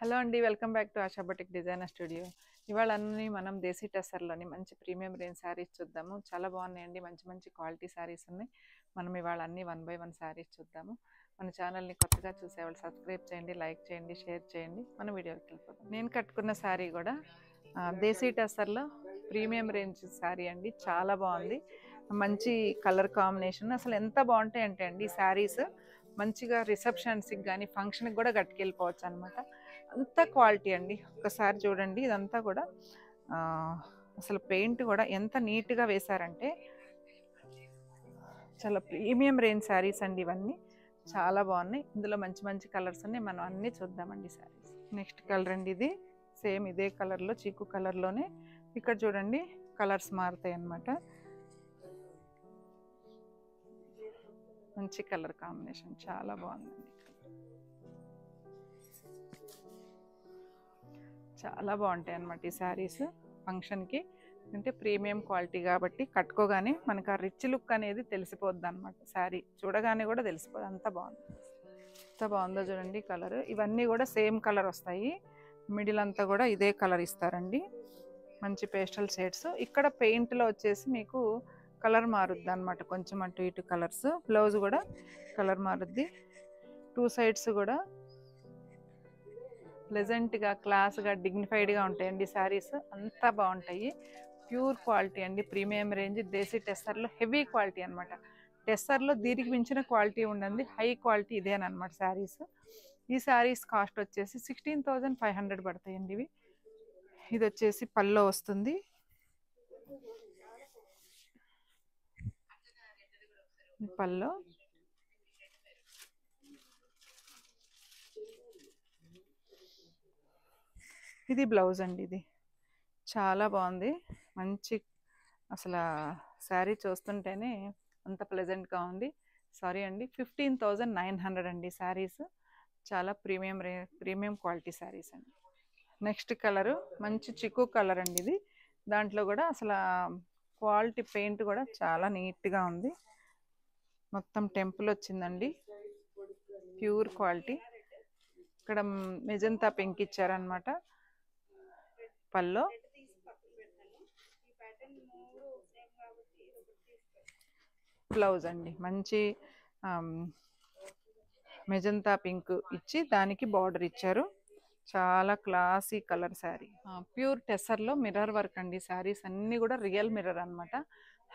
Hello అండి, welcome back to ASHA boutique designer studio. ఇవాళ అన్ని మనం దేశీ టెస్సర్లోని మంచి ప్రీమియం రేంజ్ శారీస్ చూద్దాము. చాలా బాగున్నాయండి, మంచి మంచి క్వాలిటీ శారీస్ ఉన్నాయి. మనం ఇవాళ అన్ని 1 by 1 శారీస్ చూద్దాము. మన ఛానల్ని కొత్తగా చూసేవాళ్ళు సబ్స్క్రైబ్ చేయండి, లైక్ చేయండి, షేర్ చేయండి. మన వీడియోకి వెళ్ళిపోతాం. నేను కట్టుకున్న శారీ కూడా దేశీ టెస్సర్లో ప్రీమియం రేంజ్ శారీ అండి. చాలా బాగుంది, మంచి కలర్ కాంబినేషన్. అసలు ఎంత బాగుంటాయంటే అండి ఈ శారీస్ మంచిగా రిసెప్షన్స్కి కానీ ఫంక్షన్కి కూడా కట్టుకెళ్ళిపోవచ్చు అనమాట. అంత క్వాలిటీ అండి. ఒక్కసారి చూడండి, ఇదంతా కూడా అసలు పెయింట్ కూడా ఎంత నీట్గా వేశారంటే చాలా ప్రీమియం రేంజ్ శారీస్ అండి ఇవన్నీ. చాలా బాగున్నాయి. ఇందులో మంచి మంచి కలర్స్ ఉన్నాయి, మనం అన్నీ చూద్దామండి శారీస్. నెక్స్ట్ కలర్ అండి, ఇది సేమ్ ఇదే కలర్లో, చీకు కలర్లోనే ఇక్కడ చూడండి కలర్స్ మారుతాయి అన్నమాట. మంచి కలర్ కాంబినేషన్, చాలా బాగుందండి. చాలా బాగుంటాయి అన్నమాట ఈ శారీస్ ఫంక్షన్కి. అంటే ప్రీమియం క్వాలిటీ కాబట్టి కట్టుకోగానే మనకు ఆ రిచ్ లుక్ అనేది తెలిసిపోద్ది అనమాట. శారీ చూడగానే కూడా తెలిసిపోద్ది, అంత బాగుంది. ఎంత బాగుందో చూడండి కలర్. ఇవన్నీ కూడా సేమ్ కలర్ వస్తాయి, మిడిల్ అంతా కూడా ఇదే కలర్ ఇస్తారండి. మంచి పేస్టల్ షేడ్స్. ఇక్కడ పెయింట్లో వచ్చేసి మీకు కలర్ మారుద్ది అనమాట, కొంచెం అటు ఇటు కలర్స్. బ్లౌజ్ కూడా కలర్ మారుద్ది. 2 సైడ్స్ కూడా ప్లెజెంట్గా, క్లాస్గా, డిగ్నిఫైడ్గా ఉంటాయండి శారీస్. అంతా బాగుంటాయి. ప్యూర్ క్వాలిటీ అండి, ప్రీమియం రేంజ్ దేశీ టెస్సర్లో హెవీ క్వాలిటీ అనమాట. టెస్సర్లో దీనికి మించిన క్వాలిటీ ఉండండి, హై క్వాలిటీ ఇదేనమాట శారీస్. ఈ శారీస్ కాస్ట్ వచ్చేసి 16,500 పడతాయండి ఇవి. ఇది వచ్చేసి పల్లో వస్తుంది. పల్లో ఇది బ్లౌజ్ అండి. ఇది చాలా బాగుంది, మంచి అసలు శారీ చూస్తుంటేనే అంత ప్లెజెంట్గా ఉంది. సారీ అండి, 15,900 అండి శారీస్. చాలా ప్రీమియం క్వాలిటీ శారీస్ అండి. నెక్స్ట్ కలరు మంచి చిక్కు కలర్ అండి. ఇది దాంట్లో కూడా అసలు క్వాలిటీ పెయింట్ కూడా చాలా నీట్గా ఉంది. మొత్తం టెంపుల్ వచ్చిందండి, ప్యూర్ క్వాలిటీ. ఇక్కడ మెజంతా పింక్ ఇచ్చారనమాట పల్లో. బ్లౌజ్ అండి మంచి మెజంతా పింక్ ఇచ్చి దానికి బార్డర్ ఇచ్చారు. చాలా క్లాసీ కలర్ శారీ. ప్యూర్ టెస్సర్లో మిర్రర్ వర్క్ అండి. శారీస్ అన్నీ కూడా రియల్ మిర్రర్ అనమాట,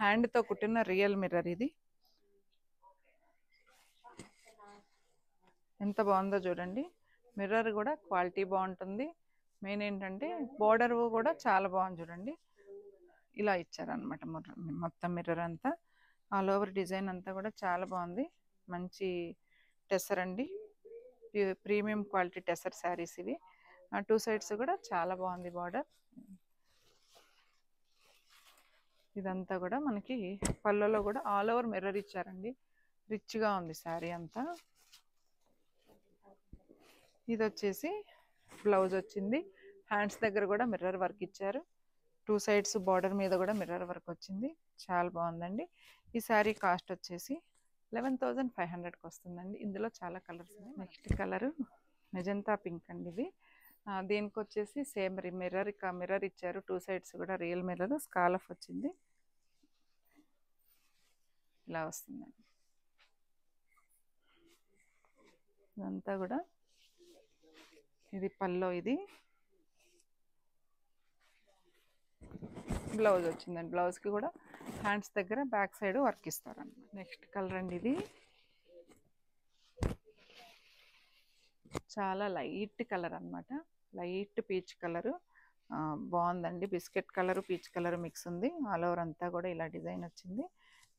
హ్యాండ్తో కుట్టిన రియల్ మిర్రర్. ఇది ఎంత బాగుందో చూడండి. మిర్రర్ కూడా క్వాలిటీ బాగుంటుంది. మెయిన్ ఏంటంటే బార్డర్ కూడా చాలా బాగుంది చూడండి. ఇలా ఇచ్చారనమాట మొత్తం మిర్రర్ అంతా. ఆల్ ఓవర్ డిజైన్ అంతా కూడా చాలా బాగుంది. మంచి టెస్సర్ అండి, ప్రీమియం క్వాలిటీ టెస్సర్ శారీస్ ఇవి. 2 సైడ్స్ కూడా చాలా బాగుంది బార్డర్. ఇదంతా కూడా మనకి పళ్ళలో కూడా ఆల్ ఓవర్ మిర్రర్ ఇచ్చారండి. రిచ్గా ఉంది శారీ అంతా. ఇది వచ్చేసి బ్లౌజ్ వచ్చింది. హ్యాండ్స్ దగ్గర కూడా మిర్రర్ వర్క్ ఇచ్చారు. 2 సైడ్స్ బార్డర్ మీద కూడా మిర్రర్ వర్క్ వచ్చింది. చాలా బాగుందండి. ఈ శారీ కాస్ట్ వచ్చేసి 11,500కి వస్తుందండి. ఇందులో చాలా కలర్స్ ఉన్నాయి. నెక్స్ట్ కలరు మెజంతా పింక్ అండి. ఇది దీనికి వచ్చేసి సేమ్ మిర్రర్ ఇచ్చారు. 2 సైడ్స్ కూడా రియల్ మిర్రర్. స్కాలఫ్ వచ్చింది, ఇలా వస్తుందండి. ఇదంతా కూడా ఇది పల్లో. ఇది బ్లౌజ్ వచ్చిందండి. బ్లౌజ్కి కూడా హ్యాండ్స్ దగ్గర బ్యాక్ సైడ్ వర్క్ ఇస్తారన్నమాట. నెక్స్ట్ కలర్ అండి, ఇది చాలా లైట్ కలర్ అనమాట, లైట్ పీచ్ కలరు. బాగుందండి. Biscuit colour peach colour mix ఉంది. ఆల్ ఓవర్ అంతా కూడా ఇలా డిజైన్ వచ్చింది.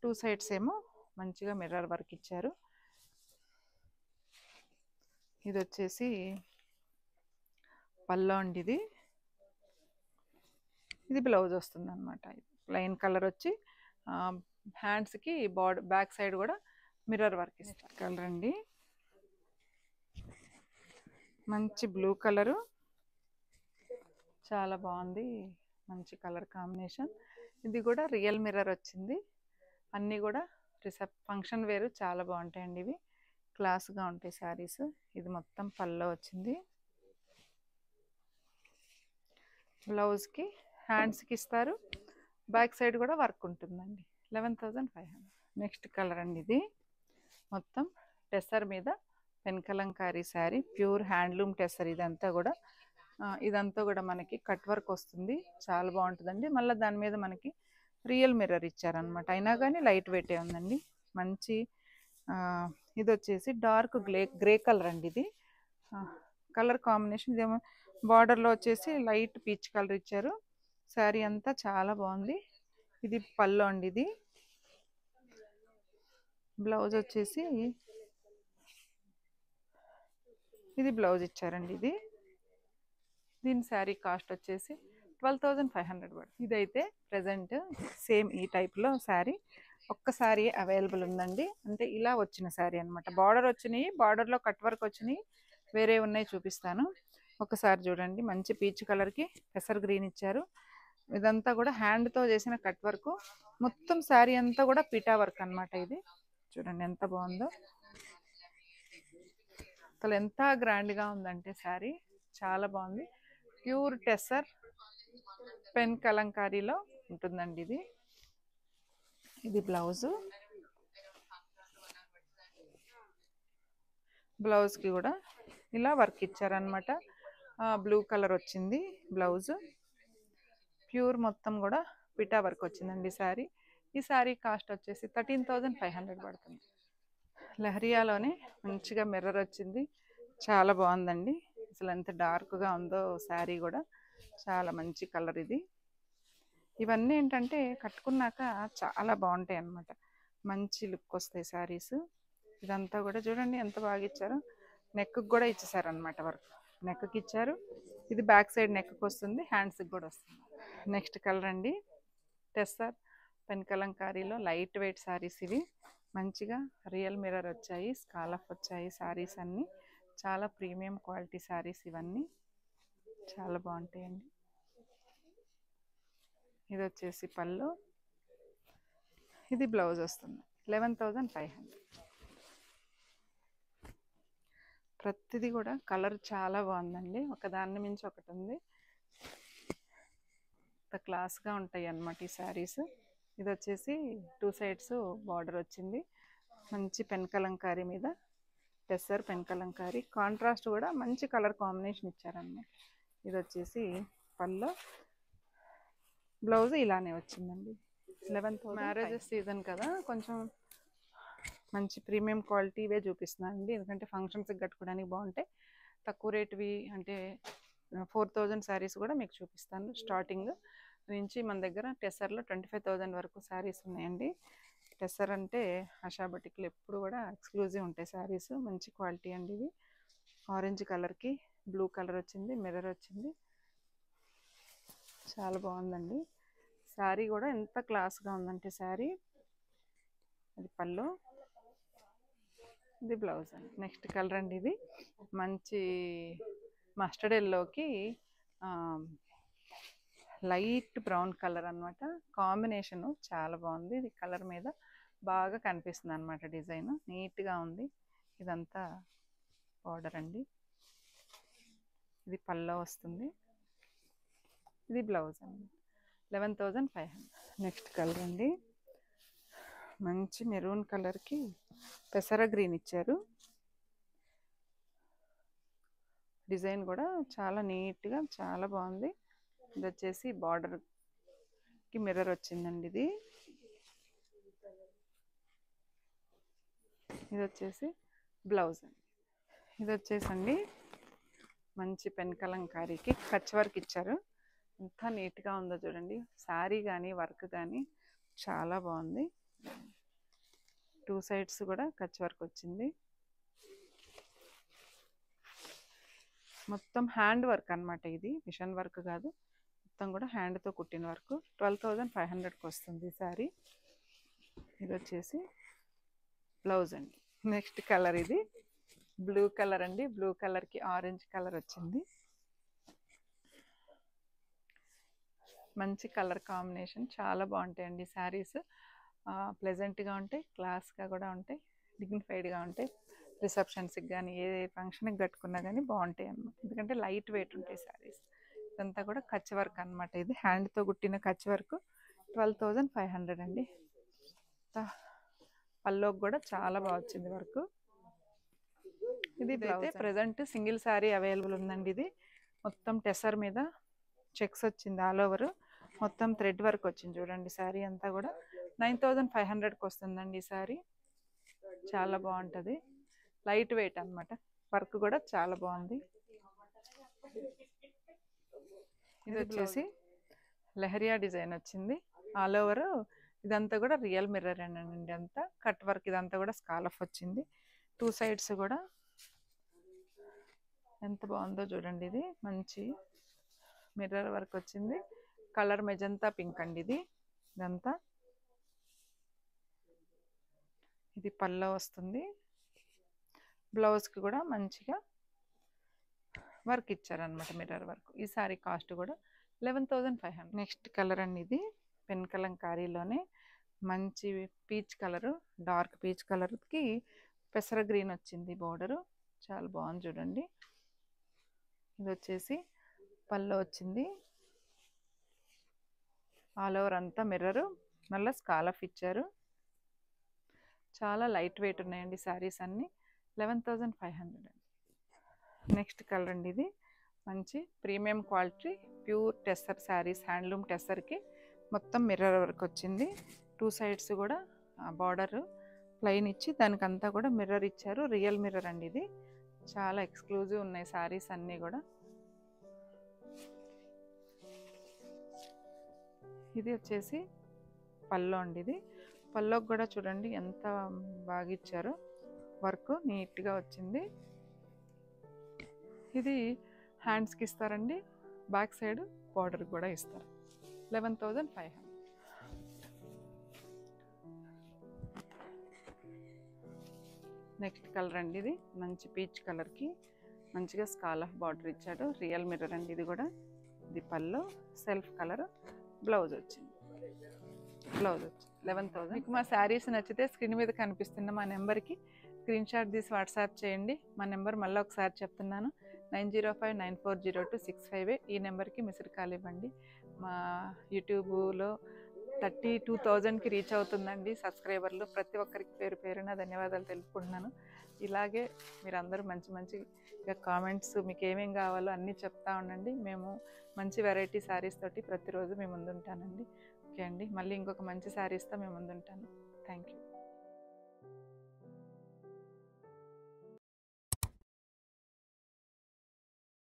2 సైడ్స్ ఏమో మంచిగా మిర్రర్ వర్క్ ఇచ్చారు. ఇది వచ్చేసి పల్లో అండి. ఇది బ్లౌజ్ వస్తుంది అనమాట. ప్లెయిన్ కలర్ వచ్చి హ్యాండ్స్కి బ్యాక్ సైడ్ కూడా మిర్రర్ వర్క్ ఇస్తారు. కలర్ అండి మంచి బ్లూ కలరు, చాలా బాగుంది. మంచి కలర్ కాంబినేషన్. ఇది కూడా రియల్ మిర్రర్ వచ్చింది. అన్నీ కూడా ఫంక్షన్ వేరు చాలా బాగుంటాయండి. ఇవి క్లాస్గా ఉంటాయి శారీస్. ఇది మొత్తం పల్లో వచ్చింది. బ్లౌజ్కి హ్యాండ్స్కి ఇస్తారు, బ్యాక్ సైడ్ కూడా వర్క్ ఉంటుందండి. 11,500. నెక్స్ట్ కలర్ అండి ఇది. మొత్తం టెస్సర్ మీద pen Kalamkari sari, pure handloom tussar. ఇదంతా కూడా మనకి కట్ వర్క్ వస్తుంది, చాలా బాగుంటుందండి. మళ్ళీ దాని మీద మనకి రియల్ మిర్రర్ ఇచ్చారనమాట. అయినా కానీ లైట్ వెయిటే ఉందండి. మంచి ఇది వచ్చేసి డార్క్ గ్రే కలర్ అండి. ఇది కలర్ కాంబినేషన్. ఇదేమో బార్డర్లో వచ్చేసి లైట్ పీచ్ కలర్ ఇచ్చారు. శారీ అంతా చాలా బాగుంది. ఇది పళ్ళు అండి. ఇది బ్లౌజ్ వచ్చేసి ఇది బ్లౌజ్ ఇచ్చారండి. దీని శారీ కాస్ట్ వచ్చేసి 12,500 పడుతుంది. ఇదైతే ప్రజెంట్ సేమ్ ఈ టైప్లో శారీ ఒక్క శారీ అవైలబుల్ ఉందండి. అంటే ఇలా వచ్చిన శారీ అనమాట. బార్డర్ వచ్చినాయి, బార్డర్లో కట్ వర్క్ వచ్చినాయి, వేరే ఉన్నాయి చూపిస్తాను. ఒకసారి చూడండి. మంచి పీచ్ కలర్కి పెసర్ గ్రీన్ ఇచ్చారు. ఇదంతా కూడా హ్యాండ్తో చేసిన కట్ వర్క్. మొత్తం శారీ అంతా కూడా పీటా వర్క్ అనమాట. ఇది చూడండి ఎంత బాగుందో. అసలు ఎంత గ్రాండ్గా ఉందంటే శారీ చాలా బాగుంది. ప్యూర్ టెస్సర్ పెన్ కలంకారీలో ఉంటుందండి. ఇది బ్లౌజు. బ్లౌజ్కి కూడా ఇలా వర్క్ ఇచ్చారనమాట. బ్లూ కలర్ వచ్చింది బ్లౌజ్. ప్యూర్ మొత్తం కూడా పిటా వర్క్ వచ్చిందండి శారీ. ఈ శారీ కాస్ట్ వచ్చేసి 13,500 పడుతుంది. లహరియాలోనే మంచిగా మిర్రర్ వచ్చింది, చాలా బాగుందండి. అసలు ఎంత డార్క్గా ఉందో శారీ కూడా, చాలా మంచి కలర్ ఇది. ఇవన్నీ ఏంటంటే కట్టుకున్నాక చాలా బాగుంటాయి అన్నమాట, మంచి లుక్ వస్తాయి శారీస్. ఇదంతా కూడా చూడండి ఎంత బాగా ఇచ్చారు. నెక్కి కూడా ఇచ్చేసారనమాట వర్క్. నెక్కి ఇచ్చారు. ఇది బ్యాక్ సైడ్ నెక్కి వస్తుంది, హ్యాండ్స్కి కూడా వస్తుంది. నెక్స్ట్ కలర్ అండి. టెస్సర్ పెన్ కలంకారీలో లైట్ వెయిట్ శారీస్ ఇవి. మంచిగా రియల్ మిర్రర్ వచ్చాయి, స్కాలప్ వచ్చాయి శారీస్ అన్నీ. చాలా ప్రీమియం క్వాలిటీ శారీస్ ఇవన్నీ, చాలా బాగుంటాయండి. ఇది వచ్చేసి పళ్ళు. ఇది బ్లౌజ్ వస్తుంది. 11,500. ప్రతిదీ కూడా కలర్ చాలా బాగుందండి. ఒకదాన్ని మించి ఒకటి ఉంది. క్లాస్గా ఉంటాయి అన్నమాట ఈ శారీస్. ఇది వచ్చేసి 2 సైడ్స్ బార్డర్ వచ్చింది. మంచి పెన్ కలంకారీ మీద టెస్సర్ పెన్ కలంకారీ. కాంట్రాస్ట్ కూడా మంచి కలర్ కాంబినేషన్ ఇచ్చారన్నమాట. ఇది వచ్చేసి పళ్ళు. బ్లౌజ్ ఇలానే వచ్చిందండి. 11,000. మ్యారేజెస్ సీజన్ కదా, కొంచెం మంచి ప్రీమియం క్వాలిటీ ఇవే చూపిస్తున్నాను అండి. ఎందుకంటే ఫంక్షన్స్కి కట్టుకోవడానికి బాగుంటాయి. తక్కువ రేటువి అంటే 4,000 శారీస్ కూడా మీకు చూపిస్తాను. స్టార్టింగ్ నుంచి మన దగ్గర టెస్సర్లో 25,000 వరకు శారీస్ ఉన్నాయండి. టెస్సర్ అంటే ఆశా బటిక్లో ఎప్పుడు కూడా ఎక్స్క్లూజివ్ ఉంటాయి శారీస్. మంచి క్వాలిటీ అండి. ఇది ఆరెంజ్ కలర్కి బ్లూ కలర్ వచ్చింది, మిర్రర్ వచ్చింది, చాలా బాగుందండి. శారీ కూడా ఎంత క్లాస్గా ఉందంటే శారీ. అది పళ్ళు, ఇది బ్లౌజ్ అండి. నెక్స్ట్ కలర్ అండి. ఇది మంచి మస్టర్డ్ ఎల్లోకి లైట్ బ్రౌన్ కలర్ అనమాట. కాంబినేషను చాలా బాగుంది. ఇది కలర్ మీద బాగా కనిపిస్తుంది అనమాట. డిజైన్ నీట్గా ఉంది. ఇదంతా బార్డర్ అండి. ఇది పళ్ళు వస్తుంది, ఇది బ్లౌజ్ అండి. 11,500. నెక్స్ట్ కలర్ అండి. మంచి మెరూన్ కలర్కి పెసర గ్రీన్ ఇచ్చారు. డిజైన్ కూడా చాలా నీట్గా చాలా బాగుంది. ఇది వచ్చేసి బార్డర్కి మిర్రర్ వచ్చిందండి. ఇది వచ్చేసి బ్లౌజ్ అండి. ఇది వచ్చేసండి మంచి పెన్ కలంకారీకి కచ్ వర్క్ ఇచ్చారు. ఎంత నీట్గా ఉందో చూడండి. శారీ కానీ వర్క్ కానీ చాలా బాగుంది. 2 సైడ్స్ కూడా కచ్ వర్క్ వచ్చింది. మొత్తం హ్యాండ్ వర్క్ అనమాట. ఇది మిషన్ వర్క్ కాదు, మొత్తం కూడా హ్యాండ్తో కుట్టిన వర్క్. 12,500కి వస్తుంది శారీ. ఇది వచ్చేసి బ్లౌజ్ అండి. నెక్స్ట్ కలర్ ఇది బ్లూ కలర్ అండి. బ్లూ కలర్కి ఆరెంజ్ కలర్ వచ్చింది. మంచి కలర్ కాంబినేషన్, చాలా బాగుంటాయండి శారీస్. ప్లెజెంట్గా ఉంటాయి, క్లాస్గా కూడా ఉంటాయి, డిగ్నిఫైడ్గా ఉంటాయి. రిసెప్షన్స్కి కానీ ఏ ఫంక్షన్కి కట్టుకున్నా కానీ బాగుంటాయి అన్నమాట. ఎందుకంటే లైట్ వెయిట్ ఉంటాయి శారీస్. ఇదంతా కూడా కచ్ వర్క్ అనమాట. ఇది హ్యాండ్తో కుట్టిన కచ్ వర్క్ 12,500 అండి. పల్లోకి కూడా చాలా బాగా వచ్చింది వర్క్. ఇది అయితే ప్రజెంట్ సింగిల్ శారీ అవైలబుల్ ఉందండి. ఇది మొత్తం టెసర్ మీద చెక్స్ వచ్చింది, ఆల్ ఓవర్ మొత్తం థ్రెడ్ వర్క్ వచ్చింది. చూడండి శారీ అంతా కూడా 9,500కి వస్తుందండి. ఈ శారీ చాలా బాగుంటుంది, లైట్ వెయిట్ అనమాట. వర్క్ కూడా చాలా బాగుంది. ఇది వచ్చేసి లెహరియా డిజైన్ వచ్చింది, ఆల్ ఓవర్ ఇదంతా కూడా రియల్ మిర్రర్ అండి. అంతా కట్ వర్క్, ఇదంతా కూడా స్కాలఫ్ వచ్చింది. 2 సైడ్స్ కూడా ఎంత బాగుందో చూడండి. ఇది మంచి మిర్రర్ వర్క్ వచ్చింది. కలర్ మెజంతా పింక్ అండి. ఇదంతా ఇది పల్లో వస్తుంది. బ్లౌజ్కి కూడా మంచిగా వర్క్ ఇచ్చారనమాట, మిర్రర్ వర్క్. ఈ సారీ కాస్ట్ కూడా 11,500. నెక్స్ట్ కలర్ అండి, ఇది పెన్ కలంకారీలోనే మంచి పీచ్ కలరు, డార్క్ పీచ్ కలర్కి పెసర గ్రీన్ వచ్చింది బోర్డరు. చాలా బాగుంది చూడండి. ఇది వచ్చేసి పల్లో వచ్చింది, ఆల్ ఓవర్ అంతా మిర్రరు, మళ్ళీ స్కాలఫ్ ఇచ్చారు. చాలా లైట్ వెయిట్ ఉన్నాయండి శారీస్ అన్నీ. 11,500 అండి. నెక్స్ట్ కలర్ అండి, ఇది మంచి premium quality pure tussar sarees, handloom టెస్సర్కి మొత్తం మిర్రర్ వర్క్ వచ్చింది. 2 సైడ్స్ కూడా బార్డర్ ప్లెయిన్ ఇచ్చి దానికంతా కూడా మిర్రర్ ఇచ్చారు. రియల్ మిర్రర్ అండి. ఇది చాలా ఎక్స్క్లూజివ్ ఉన్నాయి శారీస్ అన్నీ కూడా. ఇది వచ్చేసి పల్లో అండి. ఇది పల్లోకి కూడా చూడండి ఎంత బాగా ఇచ్చారో, వర్క్ నీట్గా వచ్చింది. ఇది హ్యాండ్స్కి ఇస్తారండి, బ్యాక్ సైడ్ బార్డర్ కూడా ఇస్తారు. 11,500. నెక్స్ట్ కలర్ అండి, ఇది మంచి పీచ్ కలర్కి మంచిగా స్కాలఫ్ బార్డర్ ఇచ్చాడు. రియల్ మిర్రర్ అండి ఇది కూడా. ఇది పల్లో, సెల్ఫ్ కలర్, బ్లౌజ్ వచ్చింది. 11,000. మీకు మా శారీస్ నచ్చితే స్క్రీన్ మీద కనిపిస్తున్న మా నెంబర్కి స్క్రీన్ షాట్ తీసి వాట్సాప్ చేయండి. మా నెంబర్ మళ్ళీ ఒకసారి చెప్తున్నాను, 9059402658. ఈ నెంబర్కి మిస్డ్ కాల్ ఇవ్వండి. మా యూట్యూబ్లో 32,000కి రీచ్ అవుతుందండి సబ్స్క్రైబర్లు. ప్రతి ఒక్కరికి పేరు పేరున ధన్యవాదాలు తెలుపుకుంటున్నాను. ఇలాగే మీరందరూ మంచి మంచి కామెంట్స్, మీకు ఏమేం కావాలో అన్నీ చెప్తా ఉండండి. మేము మంచి వెరైటీ శారీస్ తోటి ప్రతిరోజు మేము ముందుంటానండి. ఓకే అండి, మళ్ళీ ఇంకొక మంచి శారీస్తో మేము ముందుంటాను. Thank you.